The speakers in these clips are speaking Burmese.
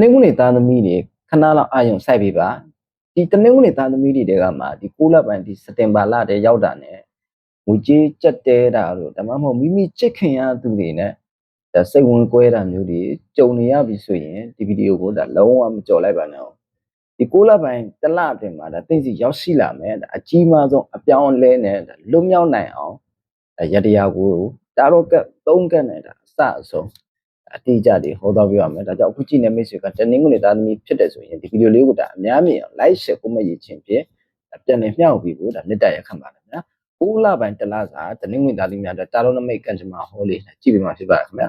တင်းငွေသားသမီးတွေခဏလောက်အာရုံစိုက်ပေးပါဒီတင်းငွေသားသမီးတွေကမှဒီ6လပိုင်းဒီစက်တင်ဘာလတည်းရောက်တာနဲ့ငွေကြေးကြက်တဲတာတို့ဒါမှမဟုတ်မိမိချစ်ခင်ရသူတွေနဲ့ဒါစိတ်ဝင်ကွဲတာမျိုးတွေကြုံနေရပြီဆိုရင်ဒီဗီဒီယိုကိုဒါလုံးဝမကြော်လိုက်ပါနဲ့ဒီ6လပိုင်းတစ်လအတွင်းမှာဒါသိစီရောက်ရှိလာမယ်ဒါအကြီးမားဆုံးအပြောင်းအလဲနဲ့ဒါလွတ်မြောက်နိုင်အောင်ဒါရတရားကိုတာတော့က3ကနဲ့ဒါအစအဆုံးအတိအကျတွေဟောတော့ပြရမယ်ဒါကြောင့်အခုကြည့်နေမိတ်ဆွေကတနင်္ဂနွေသားသမီးဖြစ်တယ်ဆိုရင်ဒီဗီဒီယိုလေးကိုဒါအများမြင်အောင် like share comment ရေးခြင်းဖြင့်ပြန်လည်မျှဝေပြီးဖို့ဒါမေတ္တာရခံပါတယ်ခင်ဗျာ6လပိုင်းတစ်လစာတနင်္ဂနွေသားသမီးများတာတော်နမိတ်ကံကြမ္မာဟောလေးကြည့်ပေးမှာဖြစ်ပါတယ်ခင်ဗျာ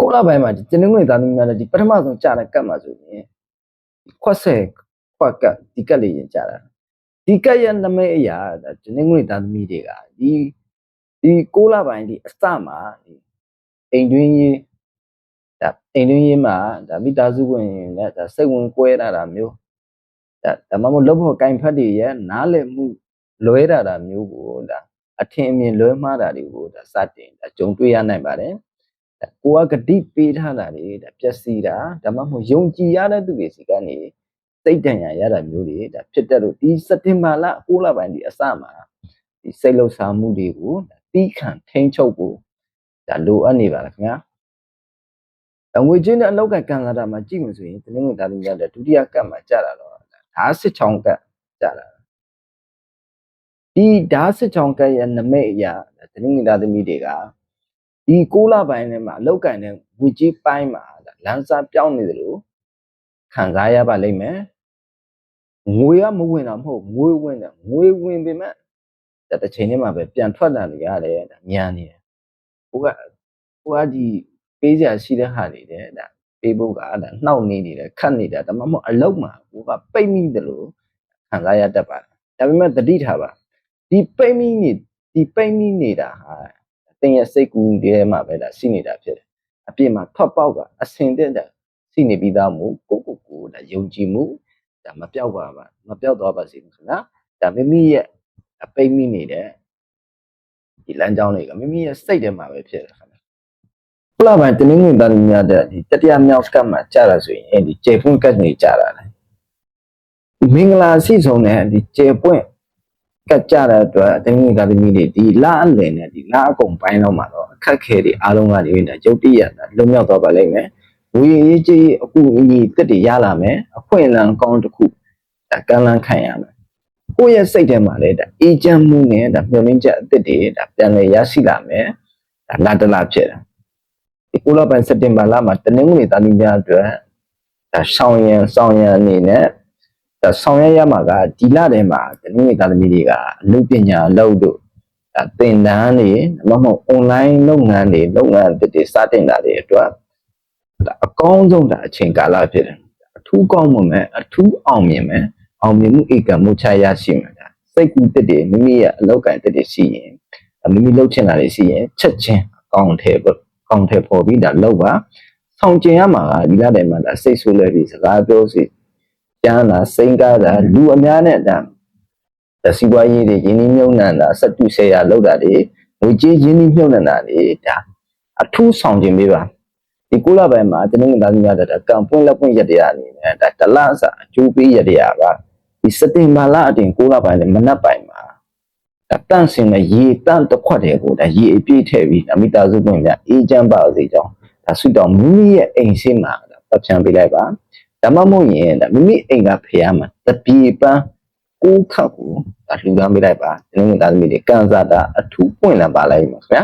6လပိုင်းမှာတနင်္ဂနွေသားသမီးများဒီပထမဆုံးကြာတဲ့ကတ်မှာဆိုရင်ခွက်ခွက်ကတ်ဒီကတ်လေးရင်ကြာတာဒီကတ်ရဲ့နမိတ်အရာတနင်္ဂနွေသားသမီးတွေကဒီ6လပိုင်းဒီအစမှာအိမ်တွင်းရေးဒါအိမ်တွင်းရေးမှာဒါမိသားစုဝင်နဲ့ဒါစိတ်ဝင်ကွဲတာမျိုးဒါမှမဟုတ်လုပ်ဖို့ကင်ဖက်တွေရဲ့နားလည်မှုလွဲတာမျိုးကိုဒါအထင်အမြင်လွဲမှားတာတွေကိုဒါစတင်ဒါကြုံတွေ့ရနိုင်ပါတယ်ဒါကိုကဂတိပေးထားတာတွေဒါပျက်စီးတာဒါမှမဟုတ်ယုံကြည်ရတဲ့သူတွေစီကနေစိတ်တန်ရာရတာမျိုးတွေဒါဖြစ်တတ်လို့ဒီစက်တင်ဘာလ6လပိုင်းဒီအစမှာဒီစိတ်လှုပ်ရှားမှုတွေကိုတီးခံထိန်းချုပ်ဖို့ဒါလိုအပ်နေပါလားခင်ဗျာငွေချင်းနဲ့အလောက်ကကန်စားတာမှာကြည့်မှဆိုရင်တနင်္ဂနွေသားသမီးရတဲ့ဒုတိယကတ်မှာကြာတာတော့ဓာတ်စစ်ချောင်းကတ်ကြာတာဒီဓာတ်စစ်ချောင်းကတ်ရဲ့နမိတ်အရာတနင်္ဂနွေသားသမီးတွေကဒီ6လပိုင်းထဲမှာအလောက်ကန်တဲ့ငွေကြီးပိုင်းမှာလမ်းစာပြောင်းနေတယ်လို့ခံစားရပါလိမ့်မယ်ငွေကမဝင်တာမဟုတ်ငွေဝင်တယ်ငွေဝင်ပေမဲ့တစ်ချိန်ထဲမှာပဲပြန်ထွက်လာနေရတယ်မြန်နေတယ်ဟိုကဒီပေးစရာရှိတဲ့ဟာတွေတဲ့ဒါပေးဖို့ကဒါနှောက်နေတယ်ခတ်နေတာဒါမှမဟုတ်အလောက်မှာဟိုကပိတ်မိတယ်လို့ခံစားရတတ်ပါတယ်ဒါပေမဲ့တတိထားပါဒီပိတ်မိနေတာဟာတင်ရဲ့စိတ်ကူးထဲမှာပဲဒါရှိနေတာဖြစ်တယ်အပြစ်မှာထွက်ပေါက်ကအစင်တဲ့ဒါရှိနေပြီးသားမို့ကိုဒါယုံကြည်မှုဒါမပြောက်သွားပါစေခင်ဗျာဒါမိမိရဲ့ပိတ်မိနေတဲ့ဒီလမ်းကြောင်းတွေကမိမိရဲ့စိတ်ထဲမှာပဲဖြစ်တယ်ခင်ဗျာခုလပိုင်းတနင်္ဂနွေသားများတဲ့ဒီတတိယမြောက်ကတ်မှာကြာတာဆိုရင်ဒီကျေပွင့်ကတ်နေကြာတာလေမင်္ဂလာရှိဆုံးနဲ့ဒီကျေပွင့်ကတ်ကြတဲ့အတွက်တနင်္ဂနွေသားသမီးတွေဒီလအလယ်နဲ့ဒီလအကုန်ပိုင်းတော့မှာတော့အခက်ခဲတွေအားလုံးကနေရုပ်တရက်လွတ်မြောက်သွားပါလိမ့်မယ်ဝေရေးကြီးအခုအညီတက်တွေရလာမယ်အခွင့်အလမ်းကောင်းတစ်ခုဒါကမ်းလှမ်းခံရမယ်ကိုယ့်ရဲ့စိတ်ထဲမှာလည်းဒါအေဂျင့်မှုနဲ့ဒါမျှော်လင့်ချက်အသစ်တွေဒါပြန်လည်ရရှိလာမယ်ဒါလတလဖြစ်တယ်ဒီ6လပိုင်းစက်တင်ဘာလမှာတနင်္ဂနွေသားသမီးများအတွက်ဒါဆောင်ရန်အနေနဲ့ဒါဆောင်ရမှာကဒီလထဲမှာတနင်္ဂနွေသားသမီးတွေကအမှုပညာလုပ်တို့ဒါသင်တန်းတွေမဟုတ် online လုပ်ငန်းအသစ်တွေစတင်တာတွေအတွက်ဒါအကောင်းဆုံးဒါအချိန်ကာလဖြစ်တယ်အထူးကောင်းမှုအထူးအောင်မြင်မှုဧကမှုချရရှိမှာဒါစိတ်ကူးတက်တွေမိမိရဲ့အလောက်ကန်တက်တွေရှိရင်မိမိလှုပ်ချင်တာတွေရှိရင်ချက်ချင်းအကောင့်ထဲပေါ်ပြီးဒါလောက်ပါဆောင်ကျင်ရမှာကဒီလထဲမှာဒါစိတ်ဆိုးလဲပြီးစကားပြောစီကျန်းတာစိတ်ကားတာလူအများနဲ့ဒါစီးပွားရေးတွေရင်းနှီးမြှုပ်နှံတာစက်တူဆဲရလောက်တာတွေငွေကြေးရင်းနှီးမြှုပ်နှံတာတွေဒါအထူးဆောင်ကျင်ပေးပါဒီ6လပိုင်းမှာတနင်္ဂနွေသားသမီးများကံပွင့်လက်ပွင့်ရတရားအနေနဲ့ဒါတလအစအကျိုးပေးရတရားကဒီစက်တင်ဘာလအတွင်း6လပိုင်းနဲ့မနက်ပိုင်းမှာဒါတန့်စင်တဲ့ရေတန့်တစ်ခွက်တွေကိုဒါရေအပြည့်ထည့်ပြီးမိသားစုဝင်များအေးချမ်းပါစေကြောင်းဒါဆုတောင်းမိမိရဲ့အိမ်ရှိမှာဒါပတ်ချံပေးလိုက်ပါဒါမှမဟုတ်ရင်ဒါမိမိအိမ်ကဖျားမှာတပြေပန်းကိုခတ်ကိုဒါလှူဒါန်းပေးလိုက်ပါတနင်္ဂနွေသားသမီးတွေကံစားတာအထူးပွင့်လန်းပါလိုက်ပါခင်ဗျာ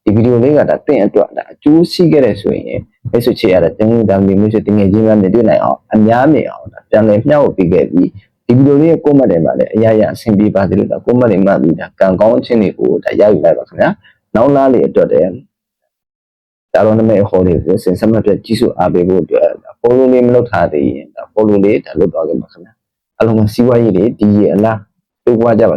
ဒီဗီဒီယိုလေးကဒါတင်အတွက်ဒါအကျိုးရှိခဲ့တဲ့ဆိုရင်မိတ်ဆွေချစ်ရတဲ့တင်းသားမျိုးမျိုးတင်ငယ်ချင်းများနဲ့တွေ့နိုင်အောင်အများမြင်အောင်ဒါပြန်လည်မျှဝေပေးခဲ့ပြီးဒီဗီဒီယိုလေးရဲ့ comment တွေမှာလည်းအရာအဆင်ပြေပါစေလို့ဒါ comment တွေမှပြီးဒါကံကောင်းအချင်းတွေကိုဒါရယူလိုက်ပါခင်ဗျာနောက်လားလေးအတွက်တဲ့ဒါတော့နမိတ်ဟောလေးကိုစင်စမပြကြီးစုအားပေးဖို့အတွက် follow လေးမလုပ်ထားသေးရင်ဒါ follow လေးဒါလုပ်သွားကြပါခင်ဗျာအလုံးစုံစီးပွားရေးတွေဒီရအလားတွေ့ကြပါ